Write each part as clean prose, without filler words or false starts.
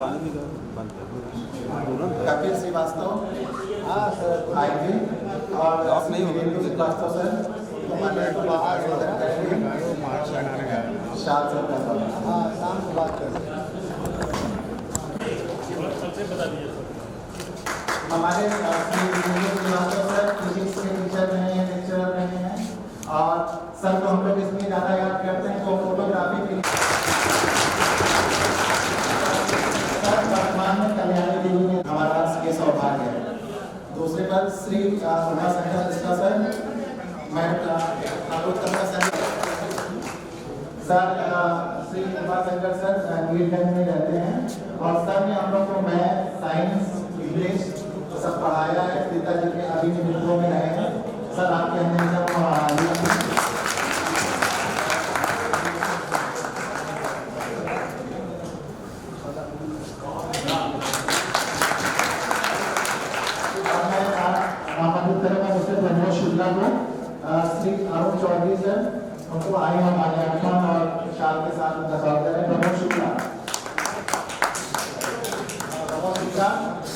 कपिल श्रीवास्तव हाँ सर आएंगे और वीरेंद्र श्रीवास्तव सर शाद सर हाँ शाम को बात कर हमारे वीरेंद्र श्रीवास्तव सर फिजिक्स के टीचर रहे हैं, लेक्चरर रहे हैं और सर को हम लोग इसमें ज़्यादा याद करते हैं तो फोटोग्राफी के वर्तमान में कल्याणी देवी में हमारा ये सौभाग्य है। दूसरे पर श्री उमाशंकर मिश्रा सर, मैं सर श्री उमाशंकर सर नीलगंज में रहते हैं और सर ने हम लोग को मैथ, साइंस, इंग्लिश सब पढ़ाया है। पिताजी के अभी मित्रों में रहे हैं। सर आपके हमेशा श्री अरुण चौधरी सर उनको आए हम माल्यार्पण और शाल के साथ उनका स्वागत करें। प्रमोद शुक्ला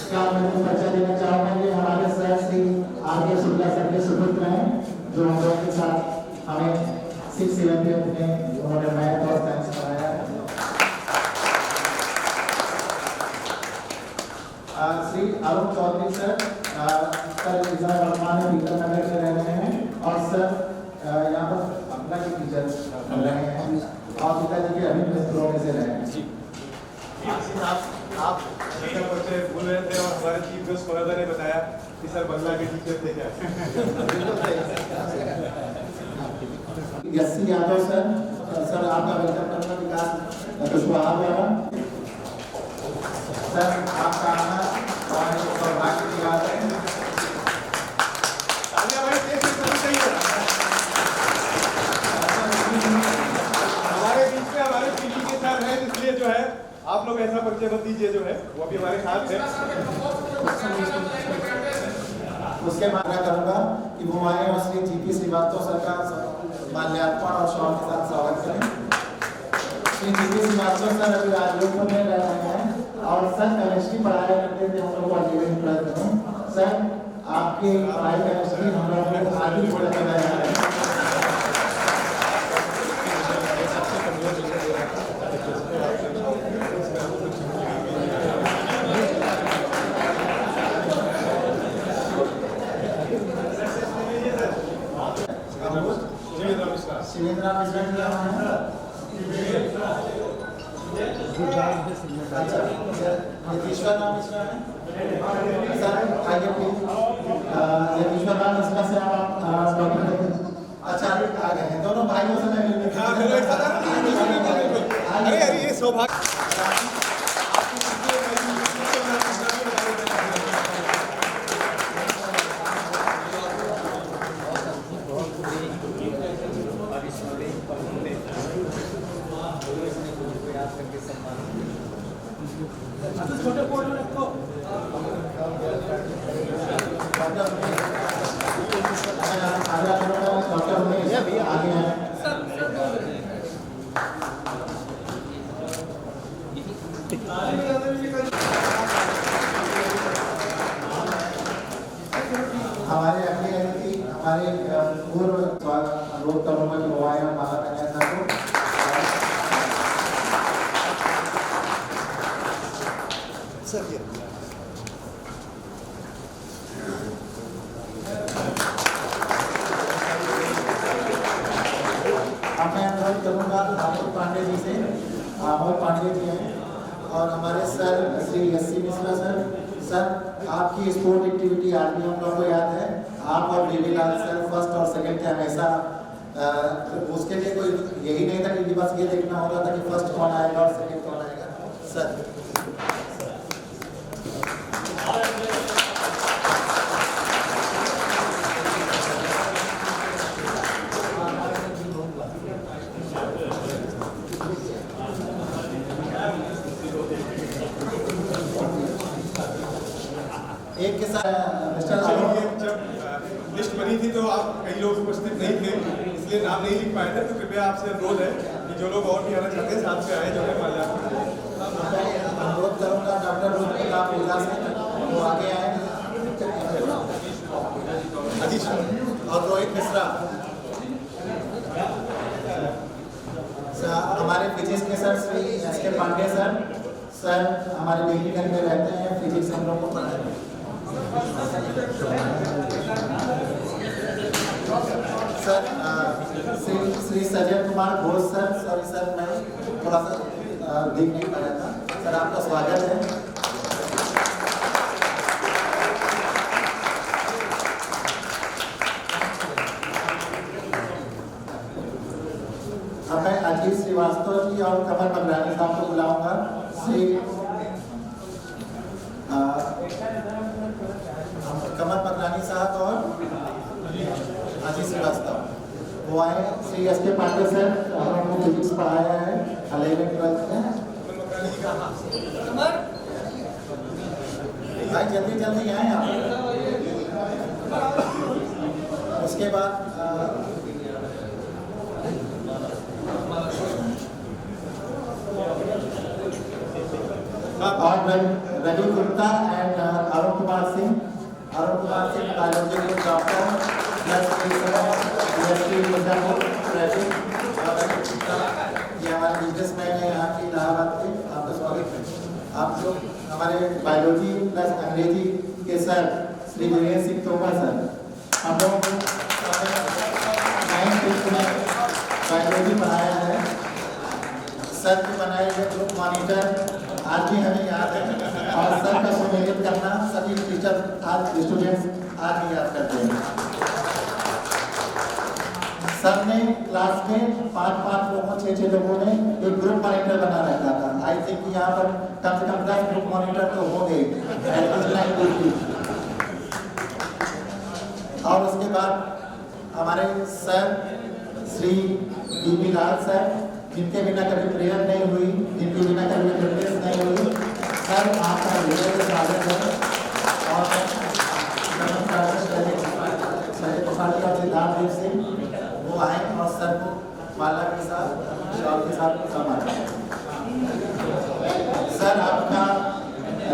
क्या मैं परिचय देना चाहूँगा कि हमारे सर श्री आर.के. शुक्ला सर के सुपुत्र हैं जो हम लोगों के साथ हमें 6th-7th में उन्होंने मैथ और साइंस पढ़ाया है। श्री अरुण चौधरी सर वर्तमान में बीकर नगर में रह रहे हैं और सर यहाँ पर अपना की टीचर रहे हैं और पिताजी के अभी मित्रों में से रहे हैं। आप बच्चे भूल रहे थे और हमारे चीफ गेस्ट महोदय ने बताया कि सर बंगला के टीचर थे क्या। यस्सी यादव सर आपका वेलकम करना विकास कुशवाहा द्वारा। सर आपका आना हमारे सौभाग्य की बात है। हमारे बीच में हमारे पीढ़ी के साथ है, इसलिए जो है आप लोग ऐसा परिचय मत दीजिए जो है वो अभी हमारे साथ है। उसके बाद मैं करूँगा कि वो आए और श्री जी.पी. श्रीवास्तव सर का माल्यार्पण और शॉल के साथ स्वागत करें। श्री जी.पी. श्रीवास्तव सर अभी राजलोकपुर में रह रहे हैं और सर केमिस्ट्री पढ़ाया करते थे हम लोग को लिविंग प्लस में। सर आपकी पढ़ाई केमिस्ट्री हम लोग को आगे बढ़ के रहे हैं। शिवेंद्र मिश्रा जी यहाँ हैं। अच्छा नीतीश्वर राम मिश्रा है सर आगे प्लीज। नीतीश्वर राम मिश्रा से आप डॉक्टर अच्छा आ गए हैं दोनों भाइयों से मैं मिलने अरे ये सौभाग्य हमारे अगले अतिथि हमारे पूर्व अनुरोध करूंगा कि वो आए और माला कन्या सर को। अब मैं अनुरोध करूंगा आमोद पांडे जी से। आमोद पांडे जी हैं और हमारे sir Shri SC Mishra sir. Sir आपकी स्पोर्ट एक्टिविटी आज भी हम लोगों को याद है। आप और बेबीलाल सर फर्स्ट और सेकंड के हमेशा उसके लिए कोई यही नहीं था कि बस ये देखना होता था कि फर्स्ट कौन आएगा और सेकंड कौन आएगा। सर एक के साथ जब लिस्ट बनी थी तो आप कई लोग उपस्थित नहीं थे, इसलिए नाम नहीं लिख पाए थे। तो कृपया आपसे अनुरोध है कि जो लोग और भी आना चाहते हैं साथ में आए जो है माल्यार्पण अनुरोध करूँगा डॉक्टर रुद्रप्रताप ओझा से वो आगे आए और रोहित मिश्रा हमारे फिजिक्स के सर श्री एस के पांडे सर हमारे बेबीगंज में रहते हैं, फिजिक्स हम लोग को पढ़ाते हैं। Sir Shri सजय Kumar Ghosh sorry sir मैं थोड़ा सा देख नहीं पाया था सर, आपका स्वागत है। अब मैं अजीत श्रीवास्तव जी और कमल मंगरानी साहब को बुलाऊंगा। श्री कमल मंगरानी साहब और अजीत श्रीवास्तव वो आए। श्री एस के पांडे सर हम लोगों को फिजिक्स पढ़ाया है 11th-12th में। भाई जल्दी जल्दी आए आप। उसके बाद और रवि गुप्ता एंड अरुण कुमार सिंह बायोलॉजी के डॉक्टर ये हमारे बिजनेसमैन है यहाँ की इलाहाबाद के। आपका स्वागत है। आप लोग हमारे बायोलॉजी प्लस अंग्रेजी के सर श्री वीरेंद्र सिंह तोमर सर, हम लोगों को 9th में बायोलॉजी पढ़ाया है। सर के बनाए हुए ग्रुप मॉनिटर आज भी हमें याद है और सर का सुमेलित करना सभी टीचर आज स्टूडेंट्स आज भी याद करते हैं। सर ने क्लास में 5-5 लोगों 6-6 लोगों ने एक ग्रुप मॉनिटर बना रखा था। आई थिंक यहाँ पर कम से कम 10 ग्रुप मॉनिटर तो होंगे। और उसके बाद हमारे सर श्री बीबी लाल सर, जिनके बिना कभी प्रेयर नहीं हुई, जिनके बिना कभी प्रैक्टिस नहीं हुई। सर आपका हृदय से स्वागत है। और सिद्धार्थ देव सिंह वो आए और सर को माला के साथ शॉल के साथ सम्मान। सर आपका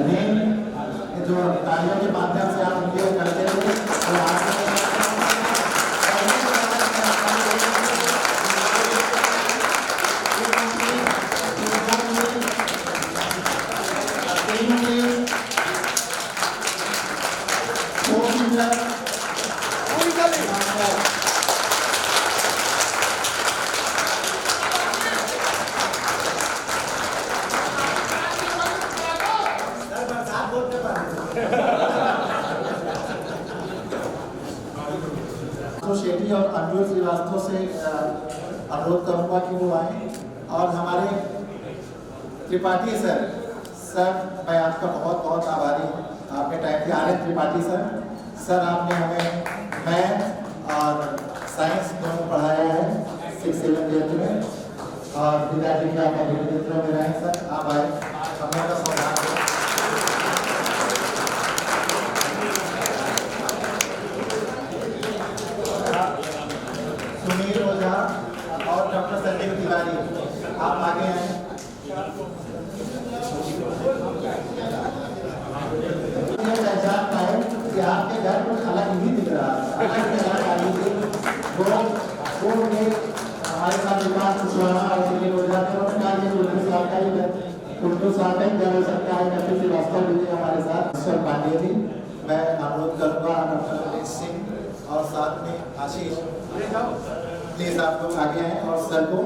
ऋण जो तालियों के माध्यम से आप उपयोग करते थे तो आपको शेट्टी और अनुरोध श्रीवास्तव से अनुरोध करूंगा कि वो आए। और हमारे त्रिपाठी सर मैं आपका बहुत बहुत आभारी हूँ। आपके टाइम पे आ रहे त्रिपाठी सर आपने हमें मैथ और साइंस दोनों पढ़ाया है 6-7 में। और पिताजी का मित्र में रहे सर, आप आए हम लोग का सौभाग्य। सुनील ओझा और डॉक्टर संजीव तिवारी आप आगे हैं। पहचान पाए कि आपके घर कुछ अलग नहीं दिख रहा है। हमारे साथ विकास कुशवाहा और सुनील ओझा थे, उन्होंने कहा कि उर्दू साहब का घर हो सकता है। डॉक्टर श्रीवास्तव भी थे हमारे साथ, ईश्वर पांडे जी। मैं अनुरोध करूँगा डॉक्टर रमेश सिंह और साथ में आशीष, प्लीज आप लोग आगे आए और सर को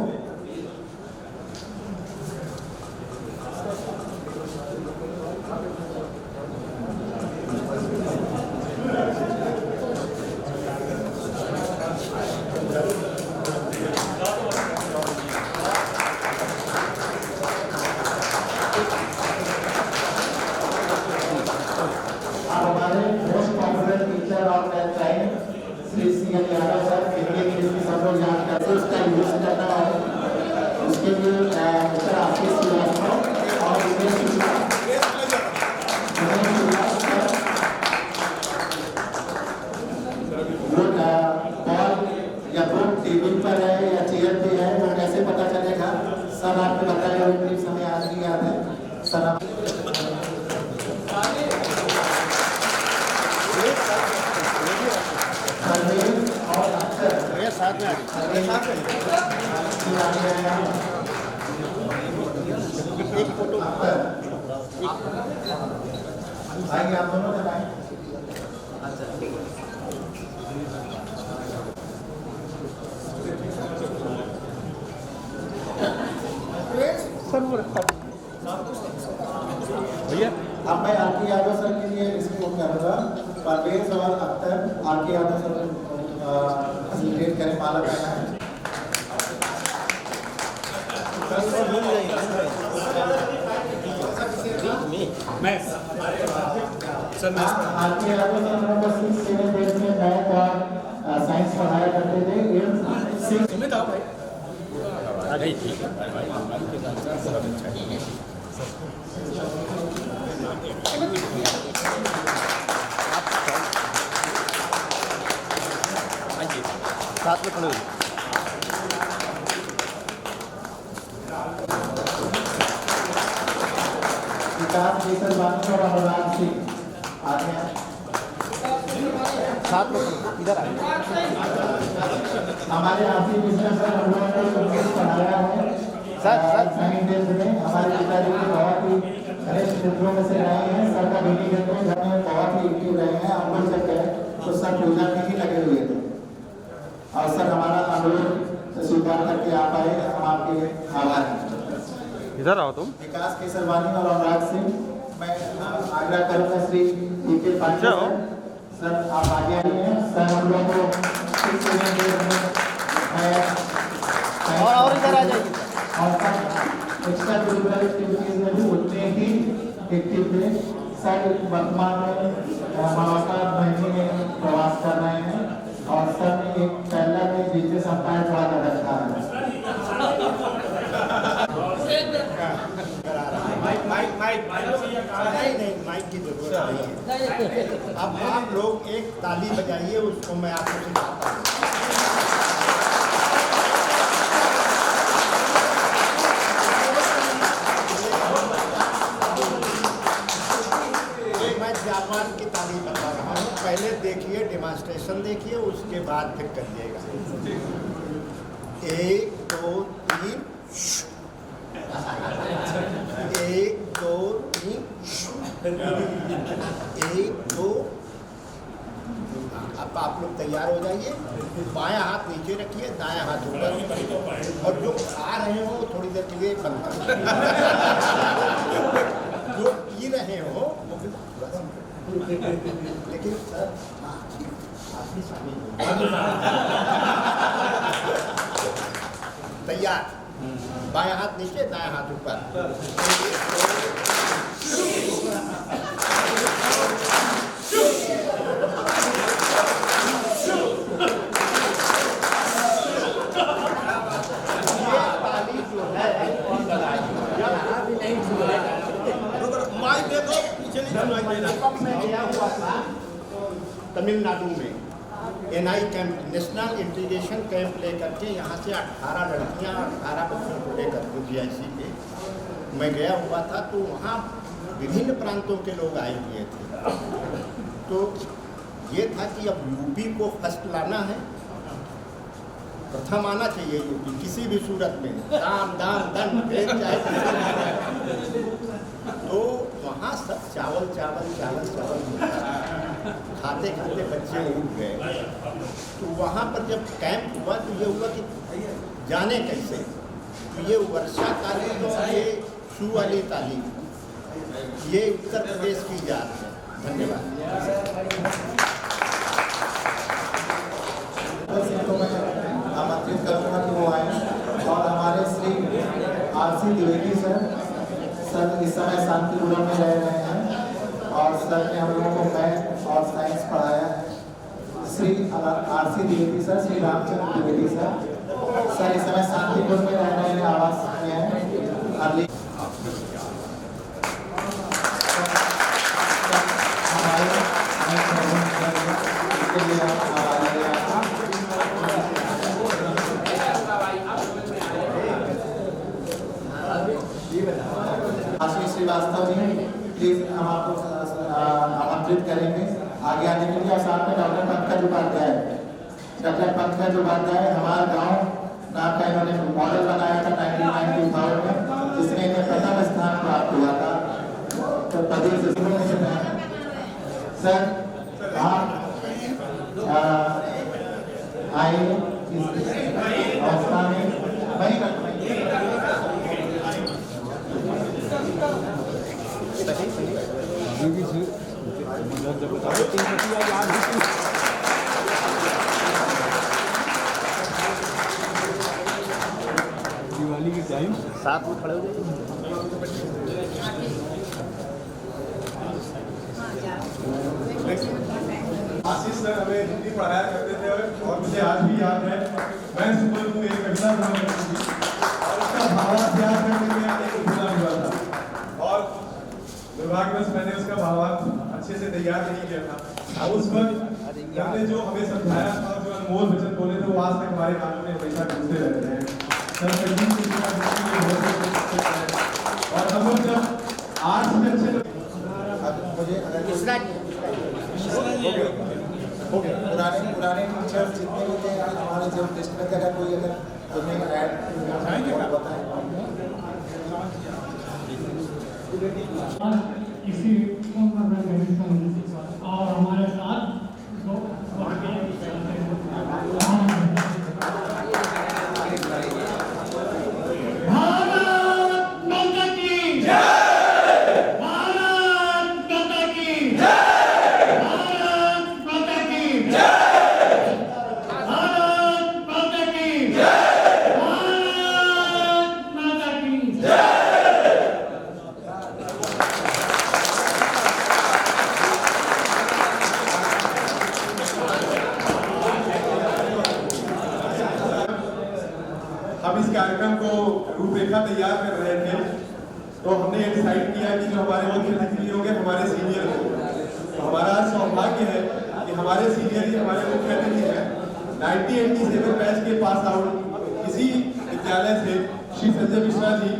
श्री सी यादव सर, इसका यूज करना है। एक फोटो आएंगे आप दोनों जब आएंगे। भैया अब मैं आरके यादव सर के लिए रिस्पॉन्ड करूँगा। परवेज और अख्तर आरके यादव सर फैसिलिटेट करें, माला पहनाएं। मैं सर मैं आरके यादव सर नंबर 6 7 8 में मैथ और साइंस पढ़ाया करते थे। 8 6 में था भाई आ गई ठीक है साथ में खड़े हो विकास केसरवानी और अनुराग सिंह आगे हैं। साथ में इधर आए हमारे आरती मिश्रा सर हम लोगों ने इंग्लिश पढ़ाया है सर साइंस में। हमारे पिताजी के बहुत ही घनिष्ठ मित्रों में से रहे हैं। सर का विनिगत में घर में बहुत ही एक्टिव रहे हैं। हम लोग जब गए तो सर पूजा में ही लगे हुए थे और सर हमारा अनुरोध स्वीकार करके आप आए, हम आपके आभारी हैं। इधर आओ तुम विकास केसरवानी और अनुराग सिंह, मैं आग्रह करूँगा श्री E.K. पांडे सर आप आगे आइए हैं। सर हम लोग को और इधर आ जाइए और एक्स्ट्रा करिकुलर एक्टिविटीज में भी उतने ही एक्टिव थे। सर वर्तमान में महाकाल महीने में प्रवास कर रहे हैं और सर ने एक पहला में बिजनेस अंपायर खड़ा कर रखा है। नहीं माइक की जरूरत नहीं है। अब आप लोग एक ताली बजाइए, उसको मैं आपको सिखाता हूँ। मैं जापान की ताली बता रहा हूँ, पहले देखिए, डेमोन्स्ट्रेशन देखिए, उसके बाद फिर करिएगा। 1 2 3 1 2 3 1 2। अब आप लोग तैयार हो जाइए। बायां हाथ नीचे रखिए, दायां हाथ ऊपर, और जो खा रहे हो थोड़ी देर के लिए बंद कर, जो पी रहे हो वो भी, लेकिन सर आप भी शामिल हो। तैयार, बायां हाथ नीचे, दायां हाथ ऊपर। मैं गया हुआ था तमिलनाडु में, NI camp, national integration camp लेकर के, यहाँ से 18 लड़कियाँ 18 बच्चों को लेकर के GIC पे मैं गया हुआ था। तो वहाँ विभिन्न प्रांतों के लोग आए हुए थे। तो ये था कि अब यूपी को फर्स्ट लाना है, प्रथम आना चाहिए यूपी किसी भी सूरत में, दाम दाम दन भेद चाहे। तो वहाँ सब चावल चावल चावल चावल मिलता था, खाते खाते बच्चे उठ गए। तो वहाँ पर जब कैंप हुआ तो ये हुआ कि जाने कैसे, तो ये वर्षा तालीम और ये शू वाली तालीम, ये उत्तर प्रदेश की जात है। धन्यवाद। आमंत्रित करूँगा कि वो आए और हमारे श्री RC द्विवेदी सर इस समय शांतिपुरम में रह रहे हैं और सर ने हम लोगों को मैथ और साइंस पढ़ाया है। Shri RC Dwivedi sir, Shri Ramchandra Dwivedi sir इस समय शांतिपुर में रह रहे हैं, आवास में हैं। आशीष श्रीवास्तव जी प्लीज हम आपको आमंत्रित करेंगे आगे आने के लिए। साथ में डॉक्टर पंकज उपाध्याय डॉक्टर पंकज उपाध्याय हमारा गांव नाम का इन्होंने मॉडल बनाया था 1995 में, जिसमें इन्हें प्रथम स्थान प्राप्त हुआ था। तो प्रदेश सर आप आए इस अवस्था में वही दिवाली के टाइम साथ में खड़े हो आशीष सर हमें हिंदी पढ़ाया करते थे और मुझे आज भी याद है, मैं सुबह को एक कविता सुना करती थी और उसका भावार्थ याद करने में एक भूला हुआ था और दुर्भाग्यवश मैंने उसका भावार्थ अच्छे से तैयार नहीं किया था। उस वक्त हमने जो हमें समझाया था और जो अनमोल वचन बोले थे वो आज तक हमारे कानों में हमेशा गूंजते रहते हैं। सर संगीत की और हम लोग जब आज से अच्छे मुझे पुराने टीचर्स जितने भी थे आज हमारे जब लिस्ट में अगर कोई अगर उन्हें ऐड बताएं। इसी और हमारे साथ हम इस कार्यक्रम को रूपरेखा तैयार कर रहे थे तो हमने डिसाइड किया कि जो हमारे मुख्य अतिथि होंगे हमारे सीनियर होंगे। तो हमारा सौभाग्य है कि हमारे सीनियर ही हमारे मुख्य अतिथि हैं। 1987 बैच के पास आउट इसी विद्यालय से श्री संजय मिश्रा जी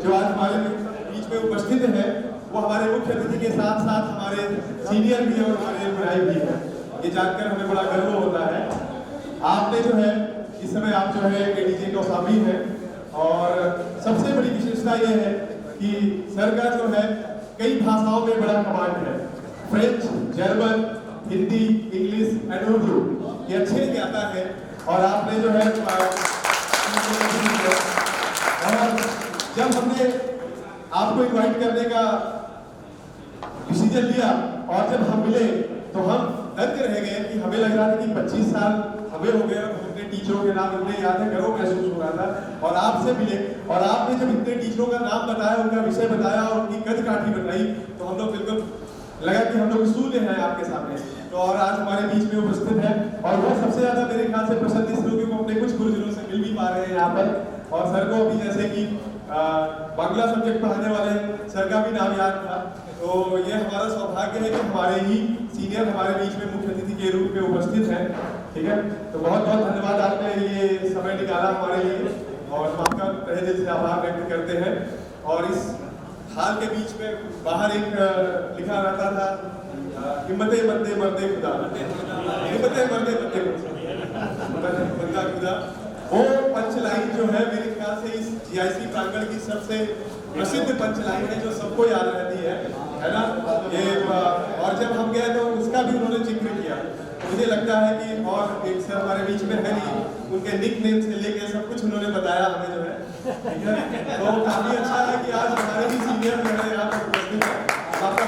जो आज हमारे बीच में उपस्थित है, वो हमारे मुख्य अतिथि के साथ साथ हमारे सीनियर भी और हमारे भाई भी हैं। ये जानकर हमें बड़ा गर्व होता है। आपने जो है इस समय आप जो है एडीजे का शामिल है और सबसे बड़ी विशेषता ये है कि सर का जो है कई भाषाओं में बड़ा कमांड है। French, German, Hindi, English and Urdu ये अच्छे से आता है और आपने जो है और जब हमने आपको इनवाइट करने का डिसीजन लिया और जब हम मिले तो हम दंग रह गए कि हमें लग रहा था कि 25 साल हमें हो गए, अपने टीचरों के नाम इतने याद है, गर्व महसूस हो रहा था। और आपसे मिले और आपने जब इतने टीचरों का नाम बताया, उनका विषय बताया और उनकी कद काठी बताई तो हम लोग बिल्कुल लगा कि हम लोग सूर्य हैं आपके सामने। तो और आज हमारे बीच में उपस्थित है और वो सबसे ज्यादा मेरे ख्याल से प्रसन्न इस लोगों को अपने कुछ गुरुजनों से मिल भी पा रहे हैं यहाँ पर। और सर को भी जैसे कि बांग्ला सब्जेक्ट पढ़ाने वाले सर का भी नाम याद था। तो ये हमारा सौभाग्य है कि हमारे ही सीनियर हमारे बीच में मुख्य अतिथि के रूप में उपस्थित हैं। ठीक है, तो बहुत बहुत धन्यवाद, आपने ये समय निकाला हमारे लिए और हम आपका तहे दिल से आभार व्यक्त करते हैं। और इस हाल के बीच में बाहर एक लिखा रहता था हिम्मते मरते मरते खुदा, हिम्मते मरते मरते बंदा खुदा। वो पंच लाइन जो है मेरे ख्याल से इस जीआईसी प्रांगण की सबसे प्रसिद्ध पंच लाइन है जो सबको याद रहती है ना। ये और जब हम गए तो उसका भी उन्होंने जिक्र किया। मुझे लगता है कि और एक सर हमारे बीच में है नहीं, उनके निक नेम से लेके सब कुछ उन्होंने बताया हमें जो है, ठीक है। तो काफी अच्छा है कि आज हमारे भी सीनियर जो है यहाँ पर उपस्थित है। आपका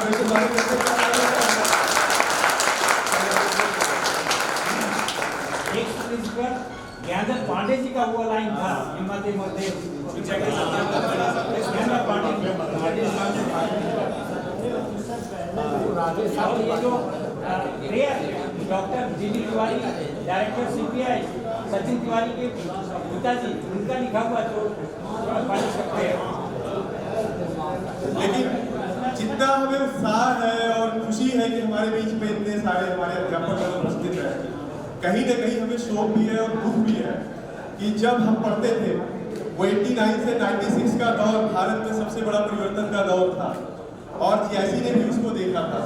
ज्ञानदत्त पांडे जी का वो लाइन था, हिम्मते मरते doctor GD Tiwari, director CPI Sachin Tiwari के पिताजी, उनका लिखा हुआ तो पढ़ सकते हैं। लेकिन जितना हमें उत्साह है और खुशी है कि हमारे बीच में इतने सारे हमारे अध्यापक उपस्थित हैं, कहीं ना कहीं हमें शोक भी है और दुख भी है कि जब हम पढ़ते थे वो 89 से 96 का दौर भारत में सबसे बड़ा परिवर्तन का दौर था और जीआईसी ने भी उसको देखा था।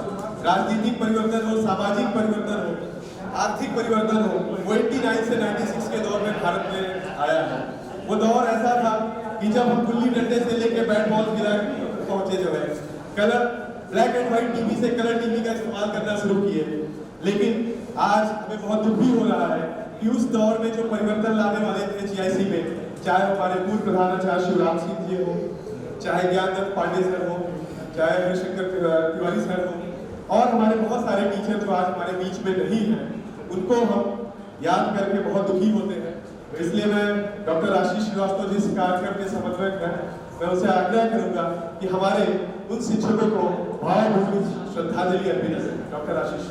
राजनीतिक परिवर्तन हो, सामाजिक परिवर्तन हो, आर्थिक परिवर्तन हो वो 89 से 96 के दौर में भारत में आया है। वो दौर ऐसा था कि जब हम गुल्ली डंडे से लेके बैट बॉल गिरा पहुंचे जो है colour black and white TV से कलर टीवी का इस्तेमाल करना शुरू किए। लेकिन आज हमें बहुत दुख भी हो रहा है कि उस दौर में जो परिवर्तन लाने वाले थे GIC में, चाहे हमारे पूर्व प्रधानाचार्य शिवराम सिंह जी हो, चाहे ज्ञानदत्त पांडे सर हो, चाहे हरिशंकर तिवारी सर हो और हमारे बहुत सारे टीचर जो आज हमारे बीच में नहीं हैं, उनको हम याद करके बहुत दुखी होते हैं। तो इसलिए मैं डॉक्टर आशीष श्रीवास्तव जिस कार्यक्रम के समन्वयक हैं, मैं उनसे आग्रह करूंगा कि हमारे उन शिक्षकों को भावभीनी श्रद्धांजलि अर्पित करें। डॉक्टर आशीष।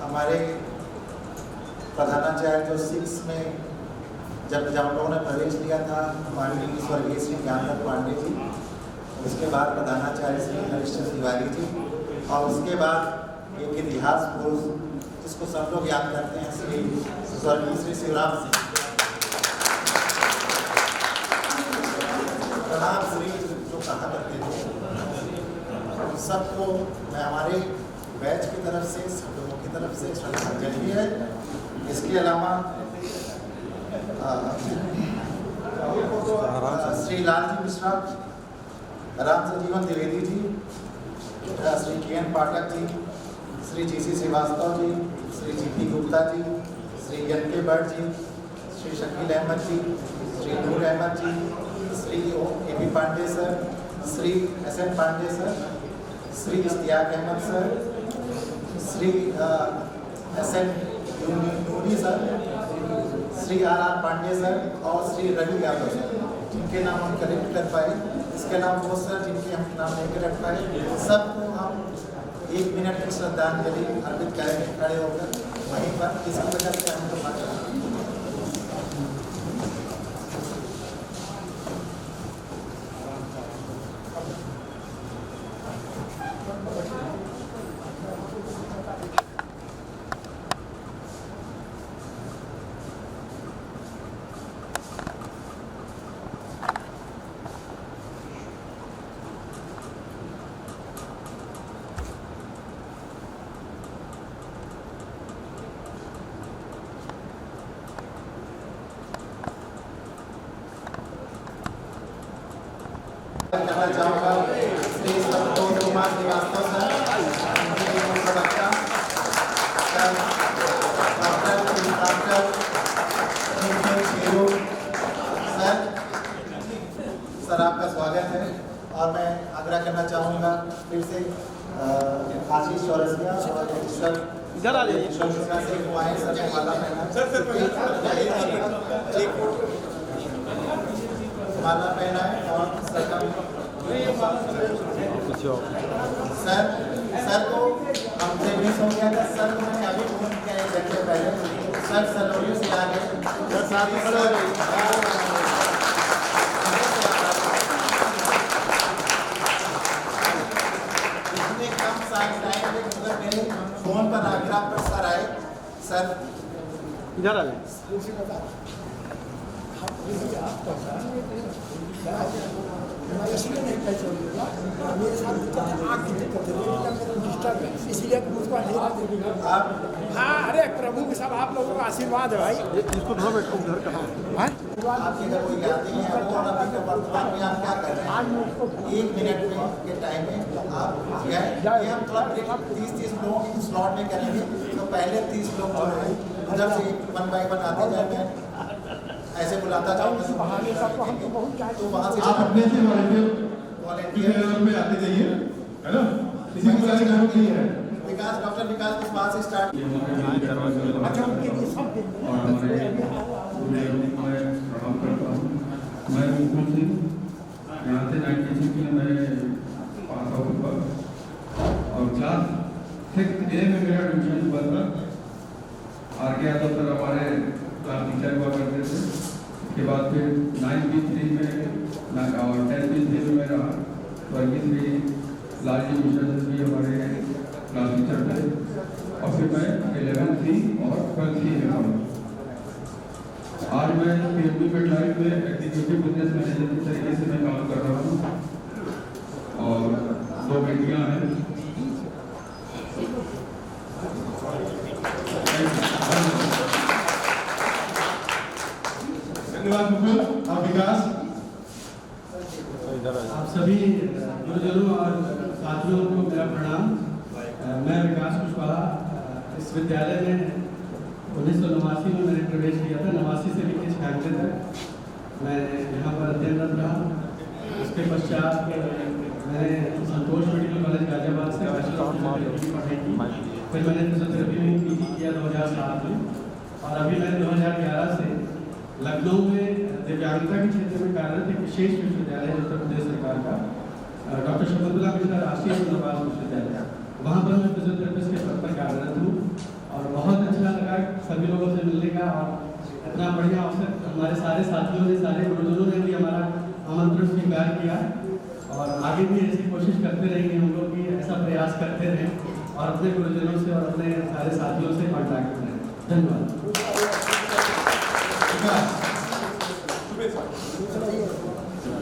हमारे प्रधानाचार्य जो 6 में जब हम लोगों ने प्रवेश लिया था, पांडे जी, स्वर्गीय श्री ज्ञानदत्त पांडे जी, उसके बाद प्रधानाचार्य श्री हरिश्चंद्र तिवारी जी और उसके बाद एक इतिहास पुरुष जिसको सब लोग याद करते हैं श्री स्वर्गीय श्री शिवराम सिंह। प्रणाम श्री जो कहा करते थे सबको मैं हमारे बैच की तरफ से, सब लोगों की तरफ से श्रद्धांजलि है। इसके अलावा Shri Lalji Mishra, Ram Sanjivan Dwivedi ji, Shri KN Pathak ji, Shri GC Srivastava ji, Shri GP Gupta ji, Shri NK Bhatt ji, Shri Shakeel Ahmed ji, Shri Noor Ahmed ji, Shri AP Pandey sir, Shri SN Pandey sir, Shri Ishtiaq Ahmed sir, Shri SN Noori sir, Shri RR Pandey sir और श्री रवि यादव सर, जिनके नाम हम कलेक्ट कर पाए। इसके अलावा वो सर जिनके हम नाम नहीं रख पाए, सबको हम 1 मिनट की श्रद्धांजलि अर्पित करेंगे खड़े होकर वहीं पर। इसकी वजह से हम लोग बात करना चाहूँगा श्री संतोष कुमार श्रीवास्तव सर, प्रवक्ता सर, डॉक्टर सर आपका स्वागत है। और मैं आग्रह करना चाहूँगा फिर से आशीष चौरसिया और इधर आ जाइए से हुमायूं सर ने माला पहना है और सर को हमसे मिस हो गया था। सर को मैंने अभी फोन किया 1 घंटे पहले। सर सलोनी से आ गए। इतने कम टाइम में मतलब मेरे फोन पर आग्रह पर सर आए। सर इधर आ जाए। इसलिए नहीं पहचान मेरे साथ आँख की दिक्कत है, इसलिए मुझको हाँ। अरे प्रभु के सब आप लोगों का आशीर्वाद है भाई। इसको थोड़ा बैठो घर कहाँ आपके घर कोई यादें हैं वो और अभी के वर्तमान में आप क्या कर रहे हैं? 1 मिनट में के टाइम में आप ये हम थोड़ा 30 लोगों की स्लॉट में करेंगे। तो पहले 30 लोग जो है उधर से 1 बाय 1 आते जाएंगे, ऐसे बुलाता जाऊँगा तो वहाँ से आप अपने से वॉलंटियर में आते जाइए, है ना? किसी को बुलाने की जरूरत नहीं है। विकास, डॉक्टर विकास कुशवाहा से स्टार्ट। अच्छा उनके लिए सब मैं मुकुल सिंह, यहाँ से 96 में मैं पास आउट हुआ और क्लास 6A में मेरा एडमिशन हुआ था। आगे आता सर हमारे क्लास टीचर हुआ करते थे। उसके बाद फिर 9B3 में और 10B3 में मेरा स्वर्गीय श्री लालजी मिश्रा जी हमारे क्लास टीचर थे। और फिर मैं 11th और 12th में पढ़ा। आज मैं PMB मेडलाइट में एग्जीक्यूटिव बिजनेस मैनेजर के तरीके से मैं काम कर रहा हूँ और 2 बेटियाँ हैं। विकास। इधर आ जाओ। आप सभी गुरुजनों और साथियों को मेरा प्रणाम। मैं विकास कुशवाहा इस विद्यालय में 1989 में मैंने प्रवेश किया था। 89 से लेकर 96 तक मैं यहाँ पर अध्ययनरत रहा। उसके पश्चात मैंने संतोष मेडिकल कॉलेज गाजियाबाद से बैचलर पढ़ाई की। फिर मैंने फिजियोथेरेपी में पीजी किया 2007 में, और अभी मैंने 2011 से लखनऊ में दिव्यांगता के क्षेत्र में कार्यरत एक विशेष विश्वविद्यालय उत्तर प्रदेश सरकार का डॉक्टर शकुंतला मिश्रा राष्ट्रीय पुनर्वास विश्वविद्यालय, वहाँ पर मैं फिजियोथेरेपिस्ट के पद पर कार्यरत हूँ। और बहुत अच्छा लगा सभी लोगों से मिलने का, और इतना बढ़िया अवसर हमारे सारे साथियों ने, सारे गुरुजनों ने भी हमारा आमंत्रण स्वीकार किया। और आगे भी ऐसी कोशिश करते रहेंगे हम लोग कि ऐसा प्रयास करते रहें और अपने गुरुजनों से और अपने सारे साथियों से कॉन्टैक्ट करें। धन्यवाद।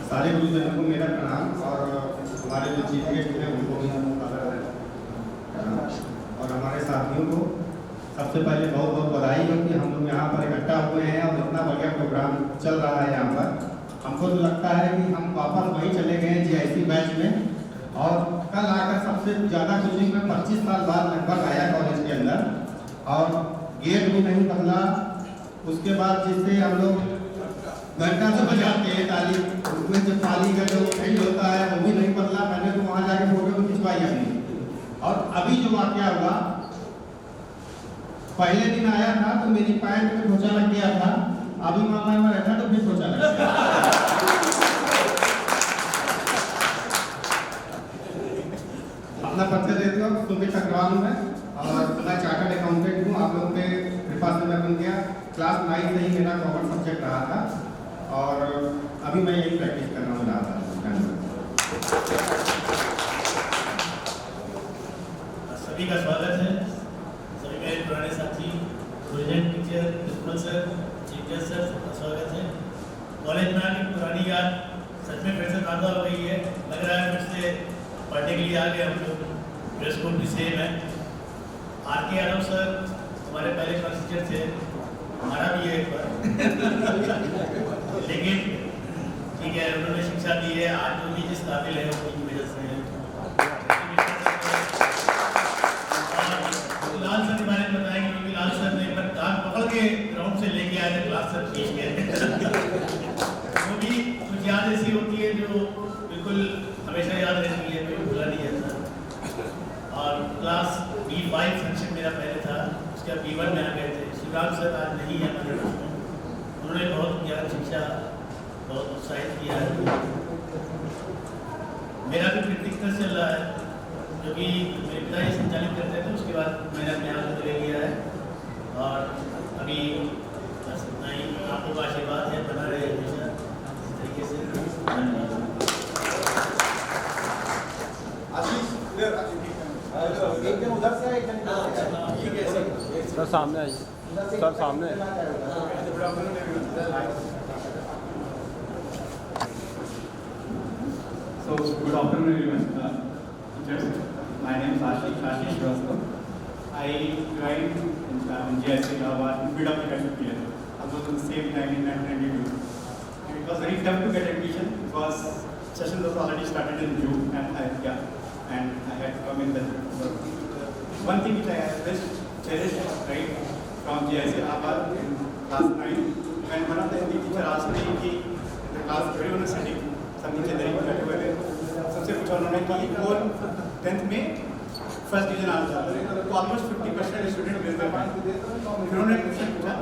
सारे गुरुजनों को मेरा प्रणाम, और हमारे जो चीफ गेस्ट हैं उनको भी और हमारे साथियों को सबसे पहले बहुत बहुत बधाई हो कि हम लोग यहाँ पर इकट्ठा हुए हैं और इतना बढ़िया प्रोग्राम चल रहा है यहाँ पर। हमको तो लगता है कि हम वापस वहीं चले गए GIC बैच में, और कल आकर सबसे ज़्यादा कोचिंग में 25 साल बाद लगभग आया कॉलेज के अंदर, और गेट भी नहीं बदला। उसके बाद जिससे हम लोग घंटा से बजाते हैं ताली, उसमें जब ताली का जो सही होता है वो भी नहीं बदला। मैंने तो वहाँ जाके फोटो खिंचवाई अपनी। और अभी जो वाक़या हुआ, पहले दिन आया था तो मेरी पैंट में पोछा लग गया था, अभी मामला में रहता तो फिर पोछा लग गया। अपना परिचय दे दूँ, सुमित अग्रवाल हूँ मैं, और मैं चार्टर्ड अकाउंटेंट हूँ। आप लोगों के कृपा से मैं बन गया। क्लास 9 से ही मेरा कॉमन सब्जेक्ट रहा था, और अभी मैं यही प्रैक्टिस कर रहा हूँ ज़्यादा। सभी का स्वागत है। सभी मेरे पुराने साथी, project teacher, principal sir, chief guest sir, सबका स्वागत है। कॉलेज में आके पुरानी याद सच में फिर से ताज़ा हो गई है। लग रहा है फिर से पढ़ने के लिए आ गए हम लोग। ड्रेस कोड भी सेम है। RK यादव सर हमारे पहले क्लास टीचर थे, हमारा भी है एक बार लेकिन ठीक है, उन्होंने शिक्षा दी है। आज जो भी जिस काबिल है उनकी वजह से है। लाल सर के बारे में बताएंगे, क्योंकि लाल सर ने एक बार कान पकड़ के ग्राउंड से लेके आए थे, क्लास सर खींच गए। वो भी कुछ याद ऐसी होती है जो बिल्कुल हमेशा याद रहती है, कोई भूला नहीं जाता। और क्लास B5 फंक्शन मेरा पहले था, उसके बाद B1 में आ गए थे। शिवराम सर आज नहीं है हमारे पास में, उन्होंने बहुत ज्ञान शिक्षा बहुत उत्साहित किया है। मेरा भी प्रैक्टिकल चल रहा है, जो कि मेरे पिताजी संचालित करते थे। उसके बाद मैंने अपने हाथ ले लिया है, और अभी बस इतना ही। आपको का आशीर्वाद है, बना रहे हमेशा इस तरीके से। एकदम उधर से एकदम सर सामने आइए, सर सामने। So good afternoon everyone. Teachers, my name is Ashish Shrivastava. I joined in GIC in mid of the academic year, almost at the same time in 1992. And it was very tough to get admission because session was already started in June, and I had to come in that. One thing which I always cherished, right, from GIC in class 9, when one of the Hindi teacher asked me कि the class everyone is sitting, सब नीचे दरी पर बैठे हुए थे, सबसे पूछा उन्होंने कि कौन 10th में फर्स्ट डिवीजन आना चाहता है, तो ऑलमोस्ट 50% स्टूडेंट मिलते हैं। फिर उन्होंने क्वेश्चन पूछा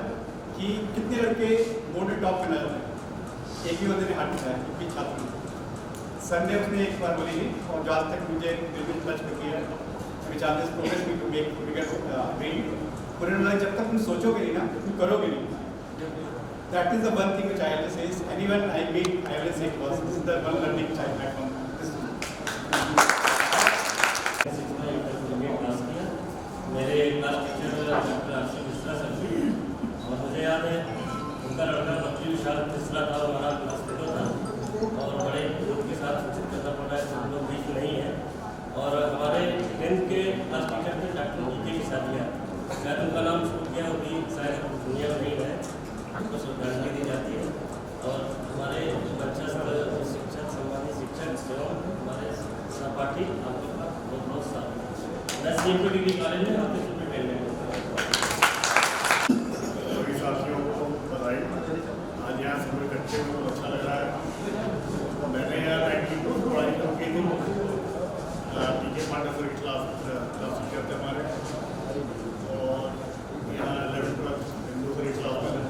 कि कितने लड़के बोर्ड में टॉप करना चाहते हैं। एक ही बंदे ने हाथ उठाया, एक भी छात्र ने। सर ने उसने एक बार बोली, और जो आज तक मुझे दिल में टच करती है, विचार this progress me to make bigger dream. उन्होंने जब तक तुम सोचोगे नहीं ना, तुम करोगे नहीं। That is the one thing which I always say is anyone I meet, I always say because this is the one learning which I had from this. मेरे class teacher doctor RC Mishra sir थे, और मुझे याद है उनका लड़का बच्ची विशाल मिश्रा था, हमारा क्लास फेलो था, और बड़े ग्रुप के साथ शिक्षित करना पड़ रहा है, सब लोग बीच नहीं है। और हमारे 10th के क्लास टीचर थे डॉक्टर GK की साथिया, शायद उनका नाम छूट गया होगी, शायद दुनिया में नहीं है, उनको श्रद्धांजलि दी जाती है। और हमारे साथी आपका बहुत बहुत साथ 10 डिग्री कॉलेज में आपके में पहले सभी साथियों को बधाई। आज यहाँ सब इकट्ठे हुए बहुत अच्छा लग रहा है। मैंने यहाँ 92 पढ़ाई की थी, टीके पांडे की क्लास करते हमारे, और यहाँ 11th हिंदू की क्लास में।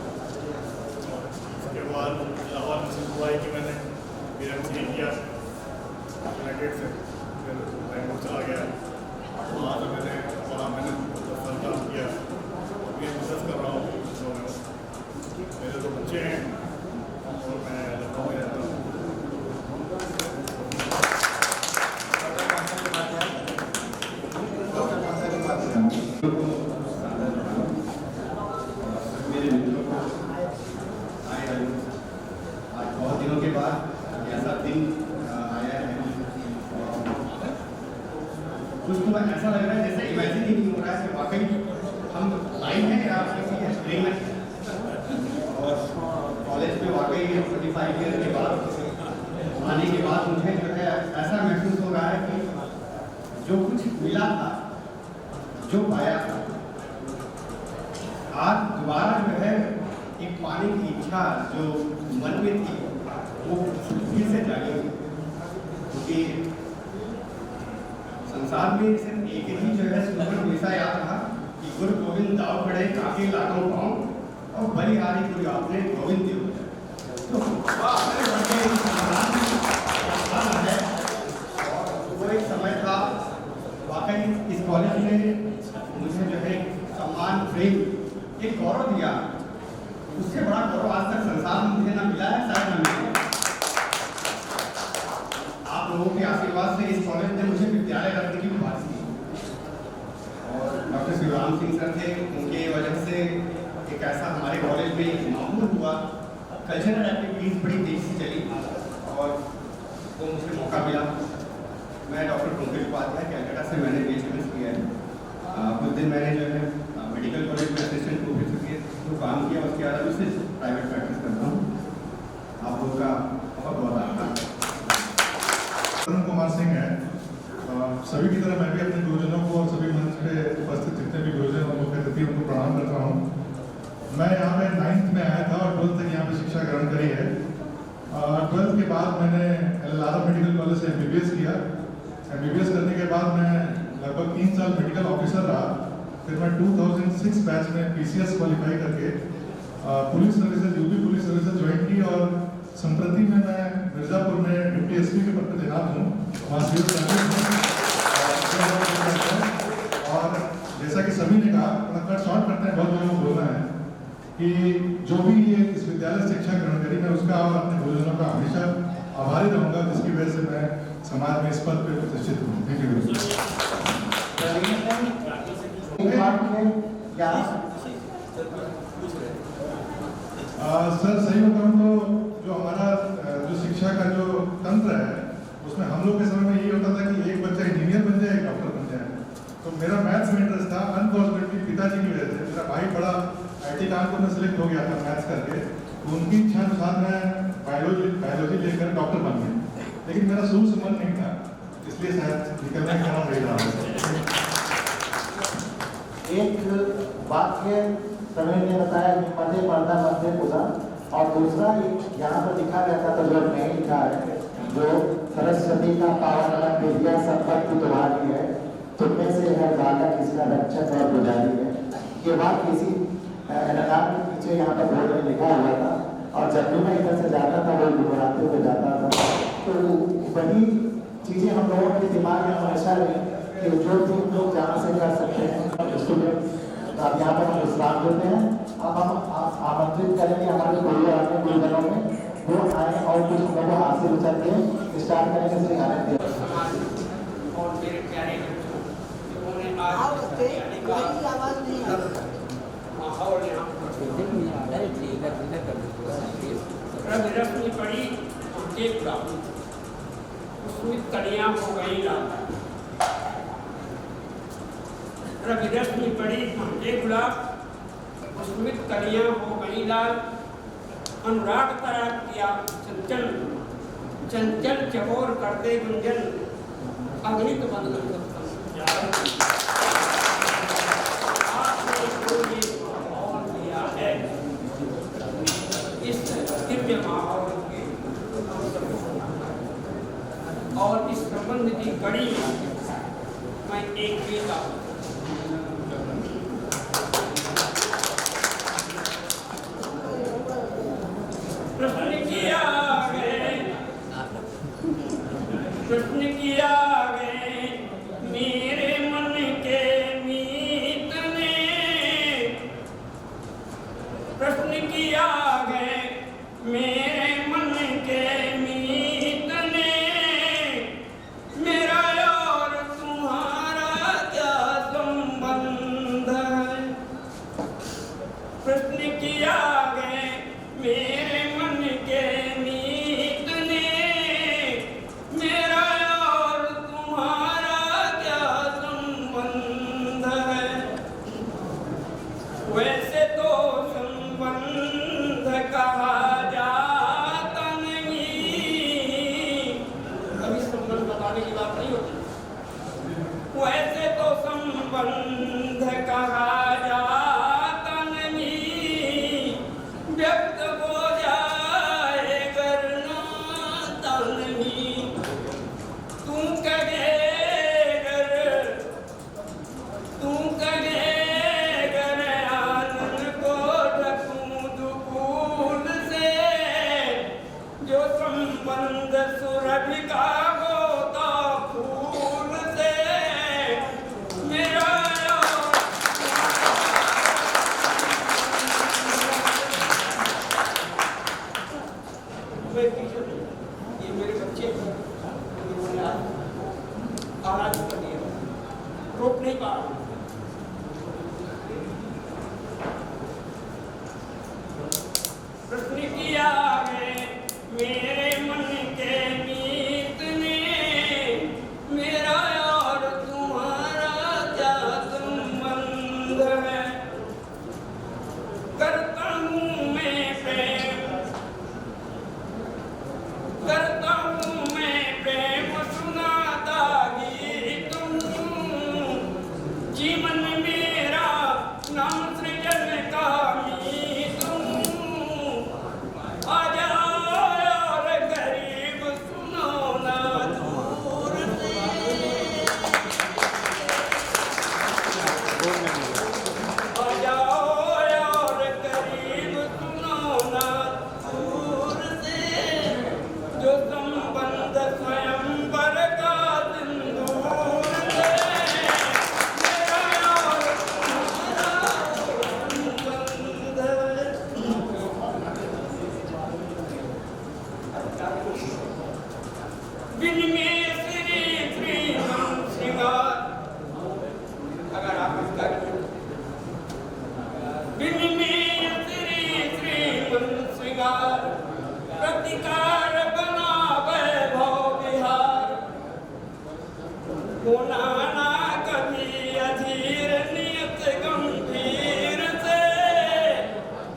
उसके बाद इलाहाबाद में पढ़ाई की मैंने, फिर MCA किया यूनाइटेड से, फिर बैंगलोर चला गया, वहाँ से मैंने बड़ा मेहनत 10 साल काम किया। मैं बिजनेस कर रहा हूँ, मेरे 2 बच्चे हैं और मैं लखनऊ में रहता हूँ। मेरे मित्रों को आज बहुत दिनों के बाद ऐसा दिन आया है, कुछ तो ऐसा लग रहा है जैसे इमेजिन ही नहीं हो रहा है कि वाकई हम लाइव हैं या किसी स्क्रीन में। और कॉलेज में वाकई 45 ईयर के बाद आने के बाद मुझे जो है ऐसा महसूस हो रहा है कि जो कुछ मिला था, जो पाया था, आज दोबारा जो है एक पाने की इच्छा जो मन में थी वो फिर से जागी। क्योंकि संसार में सिर्फ एक ही जो है स्लोगन हमेशा याद रहा कि गुरु गोविंद दाव खड़े काके लाखों पाँव और बलिहारी गुरु आपने गोविंद देव। तो है वो एक समय था वाकई इस कॉलेज में मुझे जो है सम्मान प्रेम एक गौरव दिया, उससे बड़ा गौरव आज तक संसार में मुझे ना मिला है, शायद ना मिले। आप लोगों के आशीर्वाद से इस कॉलेज ने मुझे विद्यालय रखने की बात की, और डॉक्टर शिवराम सिंह सर थे, उनके वजह से एक ऐसा हमारे कॉलेज में माहौल हुआ, कल्चरल एक्टिविटीज़ बड़ी तेजी से चली और वो मुझे मौका मिला। मैं डॉक्टर पंकज उपाध्याय कैलकाटा से मैंने PhD किया है। कुछ दिन मैंने जो है मेडिकल कॉलेज में असिस्टेंट प्रोफेसर के तो काम किया, उसके बाद अभी से प्राइवेट प्रैक्टिस करता हूँ। आप लोगों का बहुत बहुत आभार। अरुण कुमार सिंह है। सभी की तरह मैं भी अपने गुरुजनों को और सभी मंच पे उपस्थित जितने भी गुरुजन और मुख्य अतिथि उनको प्रणाम करता हूँ। मैं यहाँ पे 9th में आया था और 12th तक यहाँ पे शिक्षा ग्रहण करी है। 12th के बाद मैंने लाला मेडिकल कॉलेज से MBBS किया। MBBS करने के बाद मैं लगभग 3 साल मेडिकल ऑफिसर रहा। फिर मैं 2006 बैच में PCS क्वालिफाई करके police services UP police services join की, और संप्रति में मैं मिर्ज़ापुर में डिप्टी SP के पद पर तैनात हूँ। वहाँ सिविल सर्विस और जैसा कि सभी ने कहा, थोड़ा शॉर्ट करते हैं, बहुत लोगों को बोलना है कि जो भी ये इस विद्यालय से शिक्षा ग्रहण करी, मैं उसका और अपने गुरुजनों का हमेशा आभारी रहूँगा, जिसकी वजह से मैं समाज में इस पद पर प्रतिष्ठित हूँ। Thank you. सर सही बताऊँ तो जो हमारा जो शिक्षा का जो तंत्र है, उसमें हम लोग के समय में ये होता था कि एक बच्चा इंजीनियर बन जाए, एक डॉक्टर बन जाए। तो मेरा मैथ्स में इंटरेस्ट था, अनफॉर्चुनेटली पिताजी की वजह से मेरा भाई बड़ा IIT कानपुर में सिलेक्ट हो गया था मैथ्स करके, तो उनकी इच्छा अनुसार मैं बायोलॉजी लेकर डॉक्टर बन गया। लेकिन मेरा शुरू से मन नहीं था, इसलिए शायद निकलने का नाम नहीं रहा। एक वाक्य प्रवीण ने बताया कि मध्य पर्दा मध्य पूजा, और दूसरा यहाँ पर लिखा गया था, तो जो नहीं लिखा है, जो सरस्वती का पावन विद्या संपत्ति तुम्हारी है, तुममें से हर बालक इसका रक्षक और पुजारी है। ये बात किसी नगार के पीछे यहाँ पर बोर्ड में लिखा हुआ था, और जब भी मैं इधर से जाता था वो गुजराती में जाता था, तो वही चीज़ें हम लोगों के दिमाग में हमेशा रही कि जो भी हम लोग जहाँ से कर सकते हैं स्टूडेंट। अब यहाँ पर हम विश्राम देते हैं। अब हम आमंत्रित करेंगे हमारे गुरुजनों में, वो आए और कुछ हम लोगों हासिल उछल के स्टार्ट करेंगे श्री आनंद। और मेरे प्यारे बच्चों, उन्होंने आज आवाज नहीं आ रही, माहौल यहाँ रब रश्मि पड़ी एक लाभ, उसमें कलियाँ हो गई लाभ। रब रश्मि पड़ी एक गुलाब, उसमें कलियाँ हो गई लाल। अनुराग तरा किया चंचल, चंचल चकोर करते गुंजन, अगणित वंदन करता हूँ। आपने जो ये और दिया है इस दिव्य माहौल के और इस संबंध की कड़ी में मैं एक बेटा प्रश्न किया गए मेरे मन के मीत ने, प्रश्न किया गए मेरे मन के मीत ने, मेरा और तुम्हारा क्या संबंध है। प्रश्न किया गए मेरे मन के मीत ने, मेरा और तुम्हारा क्या संबंध है। वैसे तो संबंध कहा जाता नहीं, कभी संबंध बताने की बात नहीं होती। वैसे तो संबंध कहा जाता नहीं, व्यक्त हो जाए करना नहीं। तू कहे गर आनंद को ढकूं दुकून से, जो संबंध सुरभिका होता फूल से, मेरा ये मेरे बच्चे आराध कर दिया, रोक नहीं पा रहा। प्रश्न किया है मेरे मन के मीत ने, मेरा और तुम्हारा क्या संबंध है। करता हूँ मैं प्रेम, करता हूँ मैं प्रेम सुनाता गीत हूँ, जीवन मेरा नाम सृजन का मीत हूँ। आ जाओ और गरीब सुनो ना दूर से, आ जाओ और गरीब सुनो ना दूर से, जो संबंध स्वयंवर का सिंदूर से, मेरा और तुम्हारा संबंध है। बिन में श्री श्रीमन श्रृंगार, अगर आप इसका बिन में श्री श्रीमन श्रृंगार, प्रतिकार बना वैभव विहार, होना ना कभी अधीर नियत गंभीर से,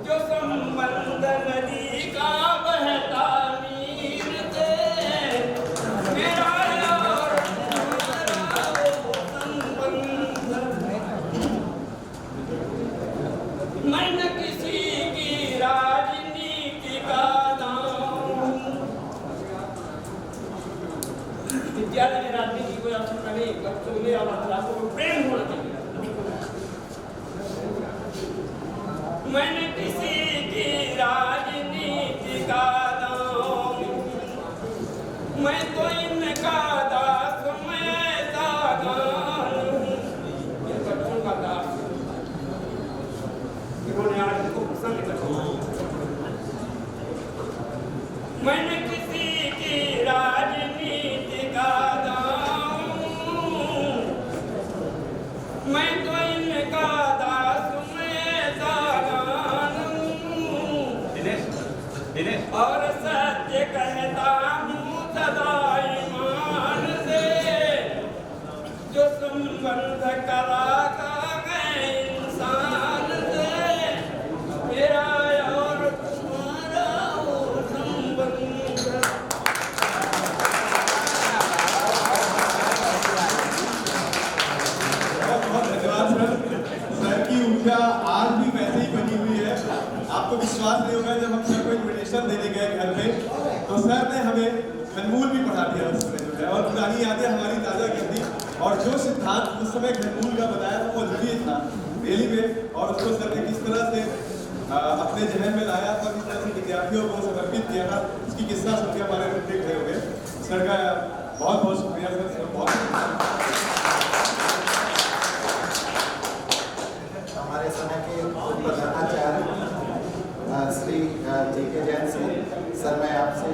जो संबंध नदी का बहता नीर से, मेरा और तुम्हारा संबंध। मैं न किसी की राजनीति का नाम, विद्यालय में राजनीति को आवश्यकता नहीं, बच्चों में और छात्रों को प्रेम होना चाहिए। मैंने किसी की राजनीति का नाम, मैं तो इनका दास, मैं दागान हूँ, इन बच्चों का दास। इन्होंने आज इनको प्रसन्न कर, मैंने किसी की राजनीति का दाम, मैं तो इनका दास, मैं दागान तो सर ने हमें घनमूल भी पढ़ा दिया उस समय जो है, और पुरानी यादें हमारी ताज़ा कर दी। और जो सिद्धांत उस समय घनमूल का बताया था वो अद्वितीय था रैली में, और उसको सर ने किस तरह से अपने जहन में लाया और किस तरह से विद्यार्थियों को समर्पित किया था, उसकी किस्सा सुन के हमारे रुपये खड़े हो गए। सर का बहुत बहुत शुक्रिया सर, बहुत हमारे समय के प्रधानाचार्य श्री जी.के. जैन से सर, मैं आपसे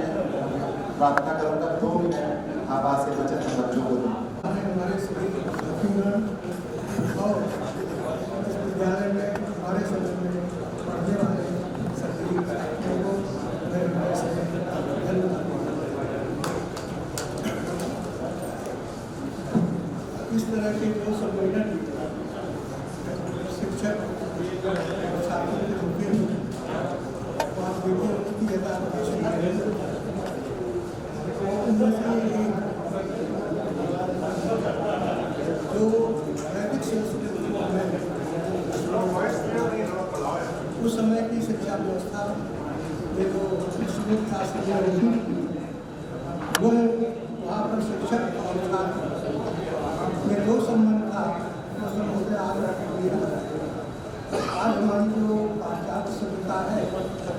प्रार्थना करूंगा 2 मिनट आवाज से बचत बच्चों को दें। हमारे सभी साथीगण और इस विद्यालय में हमारे समय में पढ़ने वाले सभी साथियों को मैं हृदय से धन्यवाद। इस तरह के जो सम्मेलन शिक्षक छात्रों के होते हैं, आप देखो उनकी एजुकेशन उनमें से जो वैदिक संस्कृति में उस समय की शिक्षा व्यवस्था में जो विस्तृत शास्त्रीय होती वो वहाँ पर शिक्षक और छात्र में जो संबंध था वो संबंध आज हमारी जो पाश्चात्य सभ्यता है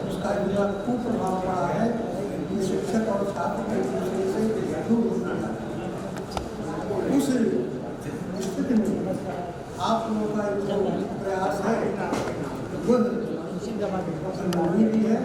उसका जो कुप्रभाव पड़ा है कि शिक्षक और छात्र के दूसरे से दूर हो गया। उस स्थिति में आप लोगों का जो प्रयास है वो भी है